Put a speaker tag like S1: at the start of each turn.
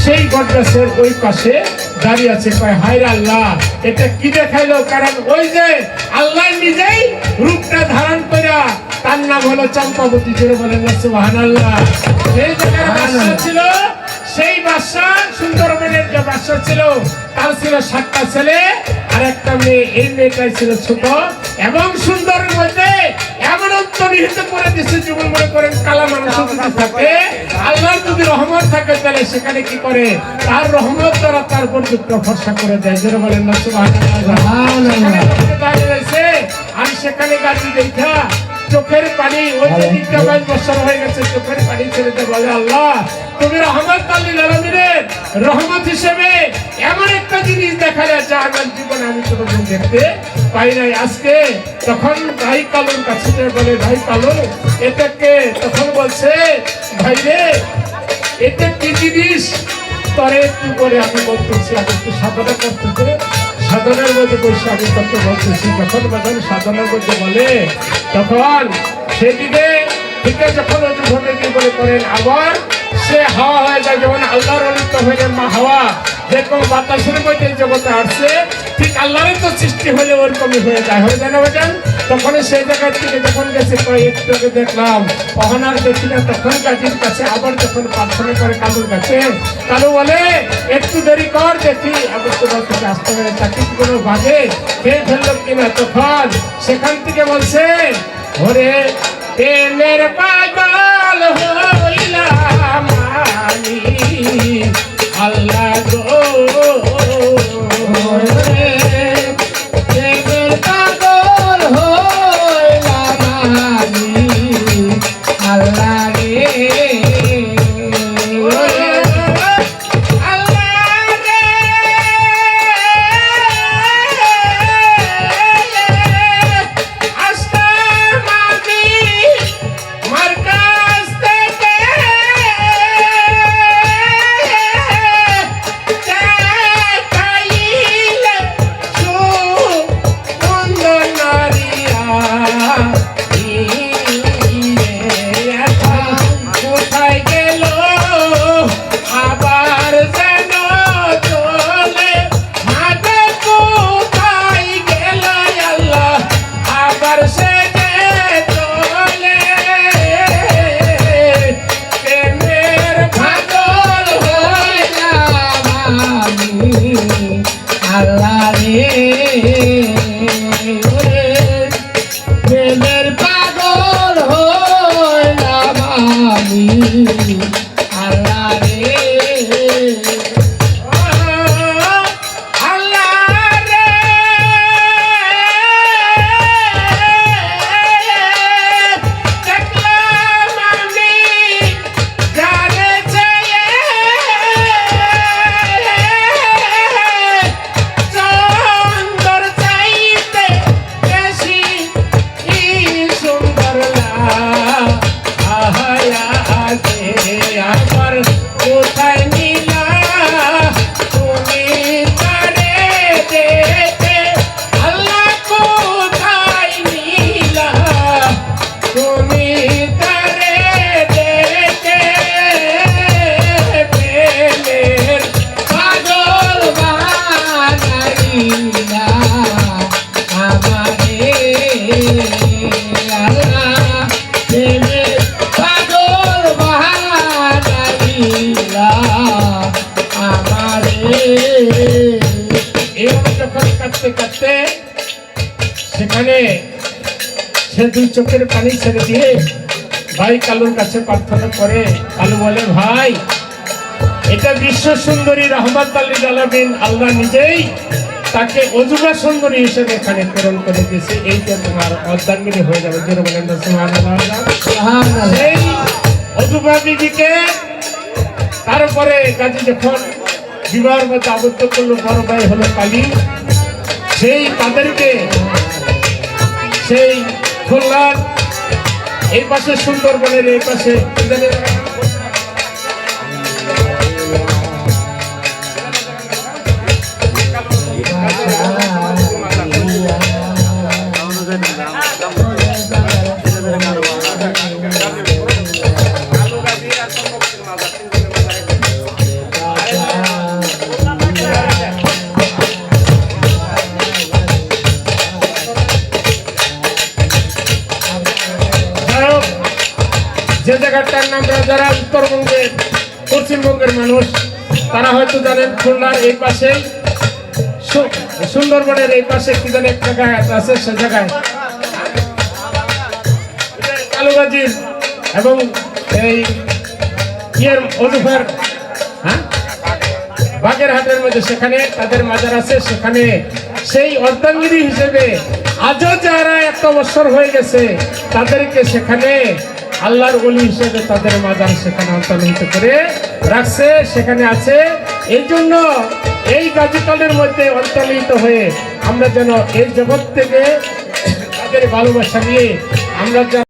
S1: সেই বটগাছের ওই পাশে দাঁড়িয়ে আছে, কয় হায় আল্লাহ এটা কি দেখাইলো, কারণ ওই যে আল্লাহ নিজেই রূপটা ধারণ কইরা, তার নাম হলো চম্পাবতী। জোরে বলেন না সুবহানাল্লাহ। সেই জায়গায় বাদশা ছিল, সেই বাদশা সুন্দরবনের যে বাদশা ছিল তার ছিল 7টা ছেলে আর একটা মেয়ে। এই মেয়েটাই ছিল ছোট এবং সুন্দরের মধ্যে এমন অন্তর্নিহিত করে দিচ্ছে, যেমন মনে করেন কালা মানুষ যদি থাকে, আল্লাহর যদি রহমত থাকে তাহলে সেখানে কি করে, তার রহমত দ্বারা তার উপর দুঃখ ভরসা করে দেয়। জোরে বলেন না সুবহানাল্লাহ। আর সেখানে গাছি দেখা চোখের পানি, ওই যে 3 বছর হয়ে গেছে, চোখের পানি ছেড়ে দিয়ে বলে আল্লাহ তুমি রহমত আল্লিল আলামিনের রহমত হিসেবে এমন একটা জিনিস দেখালে যা আমার জীবনে আমি কোনোদিন দেখতে পাই নাই। আজকে তখন ভাই কালুর কাছে বলে, ভাই কালু এটাকে, তখন বলছে ভাই রে এটা কি জিনিস, তরে একটু করে আমি বলতেছি, আমি একটু সাধনা করতেছে, সাধনার মধ্যে বসে আমি তত বলতেছি। যখন যখন সাধনার মধ্যে বলে তখন সেদিকে থেকে যখন অনুভবে কি বলে করেন, আবার সে হাওয়া হয়ে যায়, যেমন আল্লাহর অলিপ্ত হয়ে যায় মা হাওয়া, যেরকম বাতাসের মধ্যে জগতে আসছে, ঠিক আল্লাহরের তো সৃষ্টি হলে ওরকমই হয়ে যায়, হয়ে যায় না ভাইজান। তখন সেই জায়গার থেকে যখন গেছে, একটু আগে দেখলাম অহনার দেখি না, তখন গাজীর কাছে আবার যখন প্রার্থনা করে কালুর কাছে, কালু বলে একটু দেরি কর দেখি আবার তোমার থেকে আসতে পারে, তাকে কোনো ভাগে খেয়ে ফেললো কিনা। তখন সেখান থেকে বলছে, ওরে প্রেমের পাগল হইলাম আমি আল্লাহ গো, প্রেমের পাগল হইলাম আমি আল্লাহ রে, সেখানে সে 2 চোখের পানি ছেড়ে দিয়ে ভাই কালুর কাছে প্রার্থনা করে। কালু বলে, ভাই এটা বিশ্ব সুন্দরী রহমত আল্লিল আলামিন আল্লাহ নিজেই তাকে অজুবা সুন্দরী হিসেবে এখানে প্রেরণ করে দিয়েছে, এইটা তোমার অর্ধাঙ্গিনী হয়ে যাবে। জোরে বলেন না সুবহানাল্লাহ। সেই অজুবা বিবিকে তারপরে গাজী যখন বিবাহের মধ্যে আবদ্ধ করলো, বড় ভাই হলো কালী, সেই তাদেরকে সেই খুলনার এই পাশে সুন্দরবনের এই পাশে আমরা যারা উত্তরবঙ্গের পশ্চিমবঙ্গের মানুষ তারা হয়তো জানেন খুলনার এই পাশে সুন্দরবনের এই পাশে কি জানি এক জায়গায় আছে, সে জায়গায় কালুগাজির এবং এই ইয়ের অনুফের হ্যাঁ বাগেরহাটের মধ্যে সেখানে তাদের মাজার আছে। সেখানে সেই অর্ধাঙ্গিনী হিসেবে আজও যারা 1 বছর হয়ে গেছে তাদেরকে সেখানে আল্লাহর ওলি হিসেবে তাদের মাজার সেখানে অন্তর্ভুক্ত করে রাখছে, সেখানে আছে। এই জন্য এই গাজীতলের মধ্যে অন্তর্নিহিত হয়ে আমরা যেন এই জগৎ থেকে তাদের ভালোবাসা নিয়ে আমরা